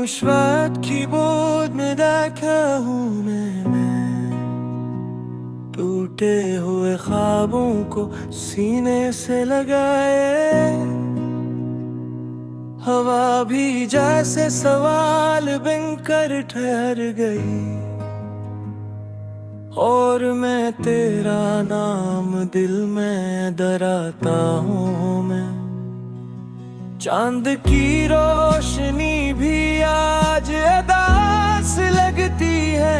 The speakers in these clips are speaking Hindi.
rüşvet keyboard में देखा हूँ मैंने टूटे हुए ख्वाबों को सीने से लगाए। हवा भी जैसे सवाल बनकर ठहर गई और मैं तेरा नाम दिल में डराता हूँ। मैं चांद की रोशनी भी आज उदास लगती है,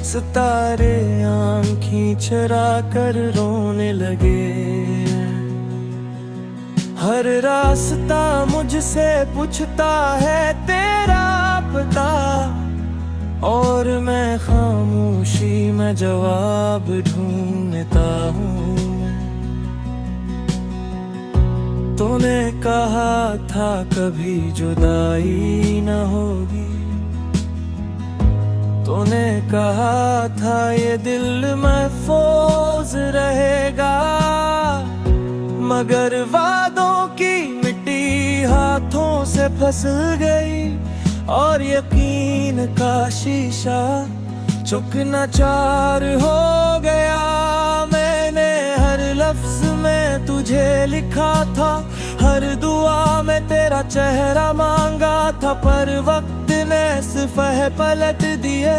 सितारे आँखें चुरा कर रोने लगे। हर रास्ता मुझसे पूछता है तेरा पता और मैं खामोशी में जवाब ढूंढता हूँ। तूने कहा था कभी जुदाई न होगी, तूने कहा था ये दिल महफूज रहेगा, मगर वादों की मिट्टी हाथों से फिसल गई और यकीन का शीशा चुकनाचार हो गया। मैंने हर लफ्ज में तुझे लिखा था, हर दुआ में तेरा चेहरा मांगा था, पर वक्त ने सिर्फ पलट दिए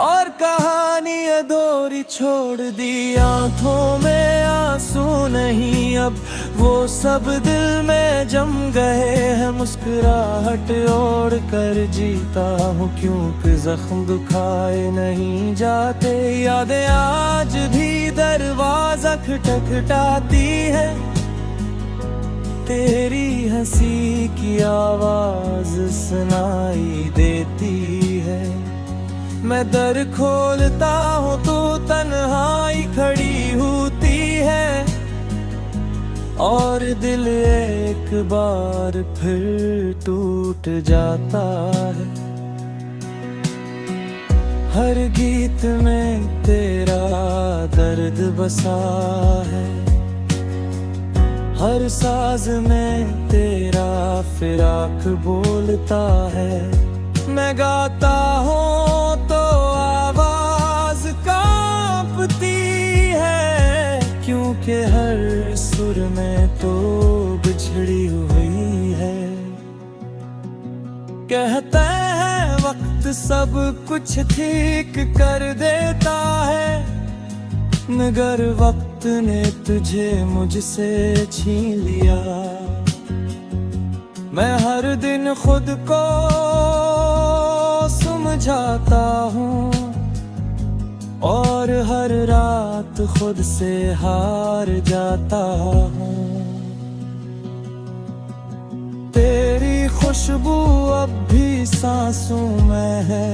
और कहानी अधूरी छोड़ दी। आंखों में आंसू नहीं अब, वो सब दिल में जम गए हैं। मुस्कुराहट ओढ़ कर जीता हूँ क्योंकि जख्म दुखाए नहीं जाते। यादें आज भी दरवाजा खटखटाती है, तेरी हंसी की आवाज सुनाई देती है। मैं दर खोलता हूँ तो तन्हाई खड़ी होती है और दिल एक बार फिर टूट जाता है। हर गीत में तेरा दर्द बसा है, हर साज में तेरा फिराक बोलता है। मैं गाता हूँ तो आवाज कांपती है, क्योंकि हर सुर में तो बिछड़ी हुई है। कहते हैं वक्त सब कुछ ठीक कर देता है, मगर वक्त ने तुझे मुझसे छीन लिया। मैं हर दिन खुद को समझाता हूँ और हर रात खुद से हार जाता हूँ। तेरी खुशबू अब भी सांसों में है,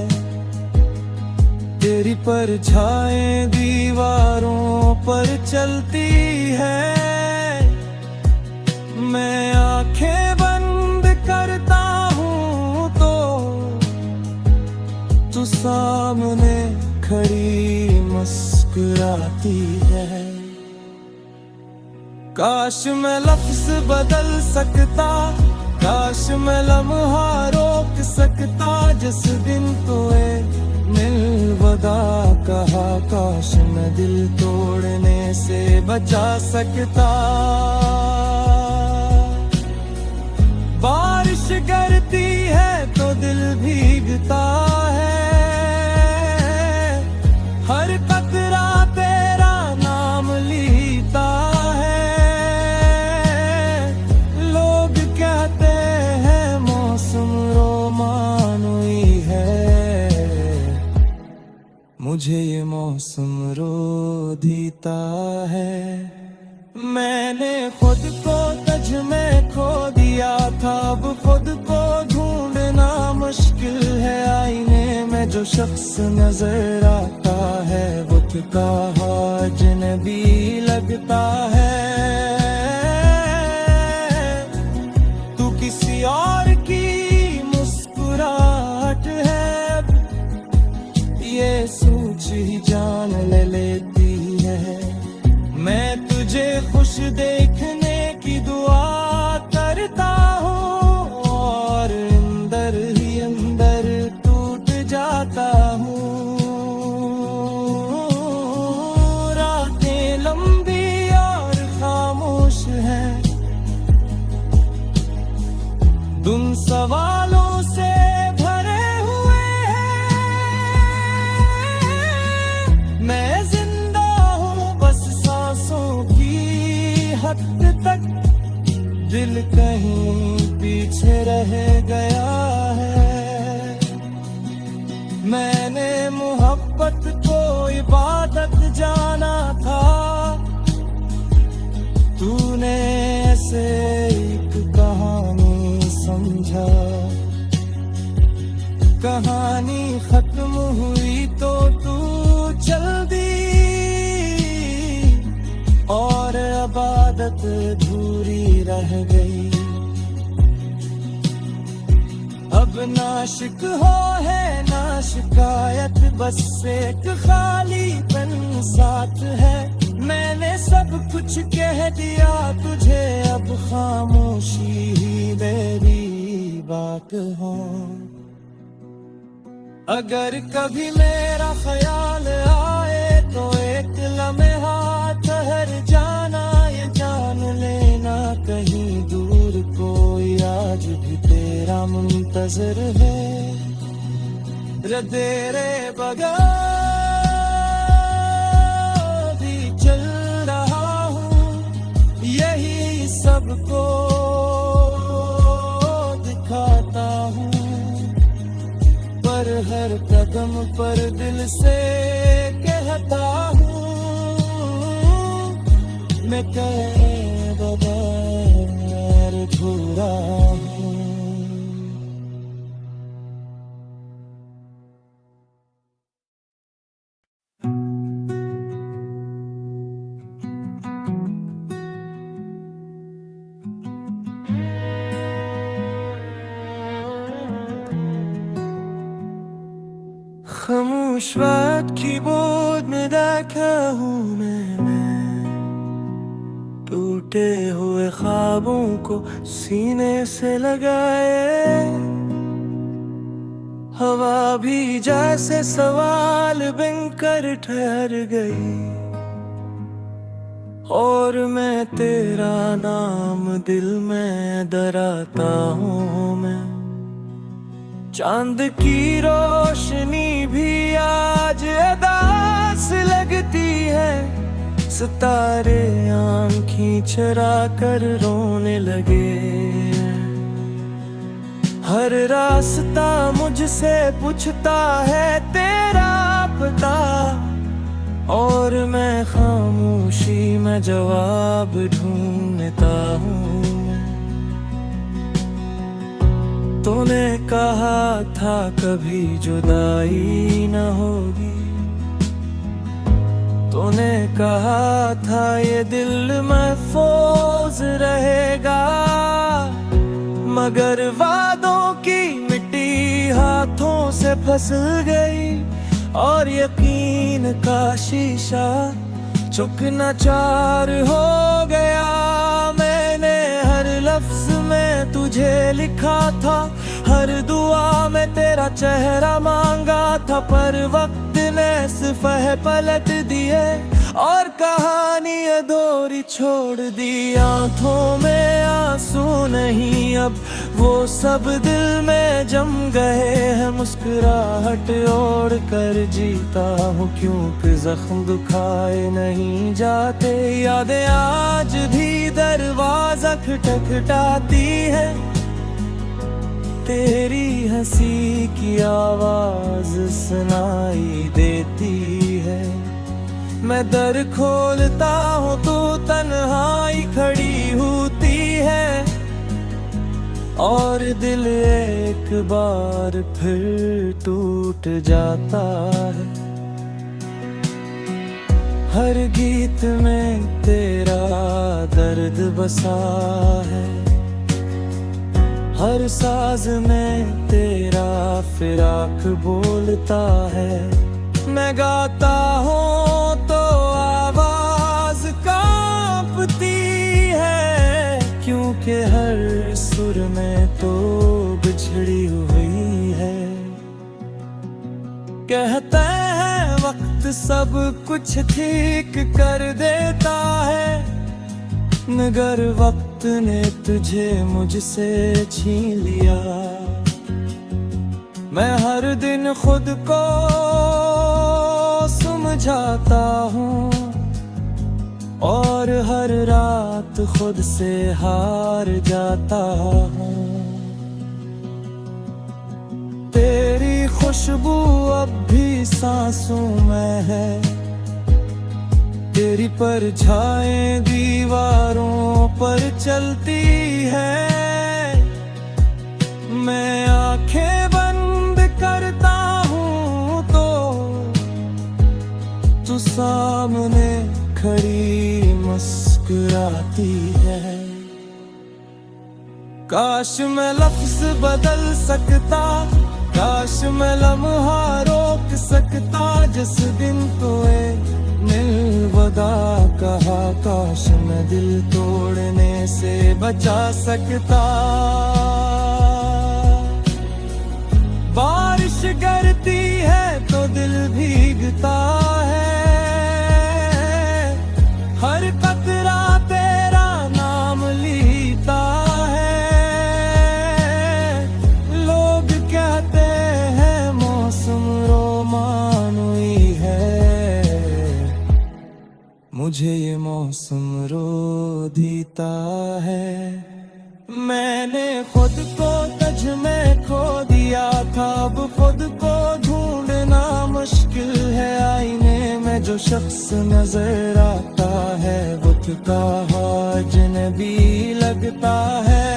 तेरी परछाएं दीवारों पर चलती है। मैं आंखें बंद करता हूँ तो तू सामने खड़ी मुस्कुराती है। काश मैं लफ्ज बदल सकता, काश मैं लम्हा रोक सकता, जिस दिन तूने मिलवदा कहा। काश मैं दिल तोड़ने से बचा सकता। बारिश गिरती है तो दिल भीगता है, हर कतरा तेरा नाम लिखता है। लोग कहते हैं मौसम रोमानुई है, मुझे ये मौसम रो देता है। मैंने खुद को तज में खो दिया था, अब खुद को ढूंढना मुश्किल है। आईने में जो शख्स नजर आता है वो थका हुआ अजनबी लगता है। तू किसी और की मुस्कुराहट है, ये सोच ही जान ले लेती है। मैं तुझे खुश देखने की दुआ करता हूँ और अंदर ही अंदर मैंने मोहब्बत को इबादत जाना था, तूने ऐसे एक कहानी समझा। कहानी खत्म हुई तो तू चल दी, और इबादत अधूरी रह गई। अब ना शिकवा है ना शिकायत, बस एक खालीपन साथ है। मैंने सब कुछ कह दिया तुझे, अब खामोशी ही मेरी बात हो। अगर कभी मेरा ख्याल आए तो एक लम्हा ठहर जाना, ये जान लेना कहीं दूर कोई आज भी तेरा मुंतजर है। तेरे बगैर भी चल रहा हूँ, यही सबको दिखाता हूँ, पर हर कदम पर दिल से कहता हूँ, मैं तेरे बगैर अधूरा हूँ। खामोश रात की बोझ में देखा हूँ मैं टूटे हुए ख्वाबों को सीने से लगाए। हवा भी जैसे सवाल बनकर ठहर गई, और मैं तेरा नाम दिल में दराता हूँ। मैं चांद की रोशनी भी आज अदास लगती है, सितारे आँखें चरा कर रोने लगे। हर रास्ता मुझसे पूछता है तेरा पता, और मैं खामोशी में जवाब ढूंढता हूँ। तूने कहा था कभी जुदाई न होगी, तूने कहा था ये दिल महफूज रहेगा, मगर वादों की मिट्टी हाथों से फिसल गई, और यकीन का शीशा चुकनाचार हो गया। मैंने हर लफ्ज में तुझे लिखा था, हर दुआ में तेरा चेहरा मांगा था, पर वक्त ने सिफह पलट दिए और कहानी अधूरी छोड़ दी। आंखों में आंसू नहीं अब, वो सब दिल में जम गए हैं। मुस्कुराहट ओढ़ कर जीता हूँ, क्योंकि जख्म दुखाए नहीं जाते। यादें आज भी दरवाजा खटखटाती है, तेरी हंसी की आवाज सुनाई देती है। मैं दर खोलता हूँ तो तन्हाई खड़ी होती है, और दिल एक बार फिर टूट जाता है। हर गीत में तेरा दर्द बसा है, हर साज में तेरा फिराक बोलता है। मैं गाता हूँ तो आवाज कांपती है, क्योंकि हर सुर में तो बिछड़ी हुई है। कहते हैं वक्त सब कुछ ठीक कर देता है, मगर वक्त ने तुझे मुझसे छीन लिया। मैं हर दिन खुद को समझाता हूँ, और हर रात खुद से हार जाता हूँ। तेरी खुशबू मासूम है। तेरी परछाएं दीवारों पर चलती है, मैं आंखें बंद करता हूँ तो तू सामने खड़ी मुस्कुराती है। काश मैं लफ्ज बदल सकता, काश मैं लम्हा रोक सकता, जिस दिन तूने अलविदा कहा, काश मैं दिल तोड़ने से बचा सकता। बारिश गिरती है तो दिल भीगता है, हर कतरा तेरा नाम लिखता है। लोग कहते हैं मौसम रोमानुई है, मुझे ये मौसम रो देता है। मैंने खुद को तज में खो दिया था, अब खुद को ढूंढना मुश्किल है। आईने में जो शख्स नजर आता है, वो थका अजनबी लगता है।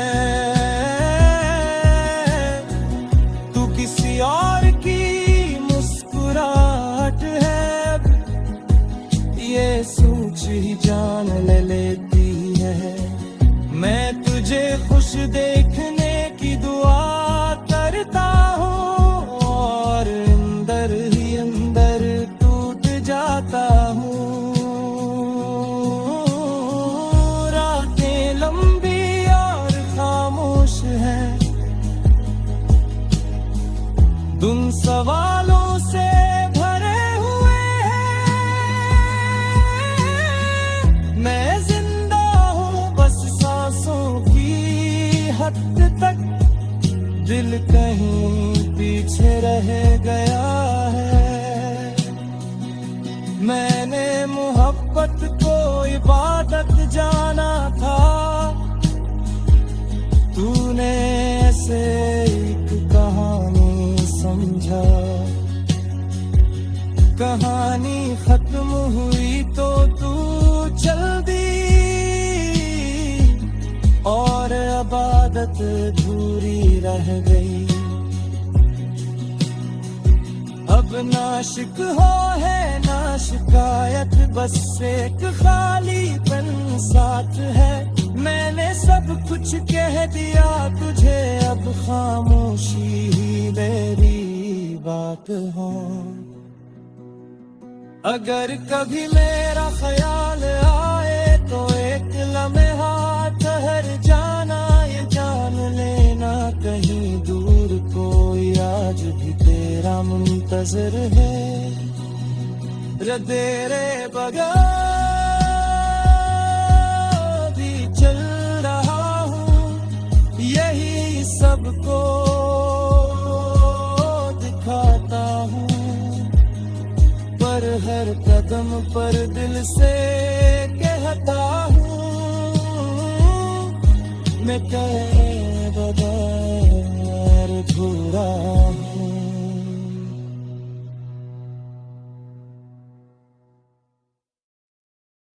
तू किसी और की मुस्कुराहट है, ये सोच ही जान ले लेती है। मैं तुझे खुश देखने की दुआ करता हूँ, और अंदर ही अंदर टूट जाता हूँ। रातें लंबी और खामोश हैं, तुम सवालों से भरे हुए हैं। मैं जिंदा हूँ बस सांसों की हद तक, दिल कहीं पीछे रह गया है। मैंने मोहब्बत को इबादत जाना था, तूने ऐसे एक कहानी समझा। कहानी खत्म हुई तो तू चल दी, और इबादत अधूरी रह गई। अब ना शिकवा है ना शिकायत, बस एक खालीपन साथ है। मैंने सब कुछ कह दिया तुझे, अब खामोशी ही मेरी बात हो। अगर कभी मेरा ख्याल आए तो एक लम्हा ठहर जाना, ये जान लेना कहीं दूर कोई आज भी तेरा मुंतजर है। तेरे बगैर भी चल रहा हूँ, यही सबको दिखाता हूँ, पर हर कदम पर दिल से कहता हूँ मैं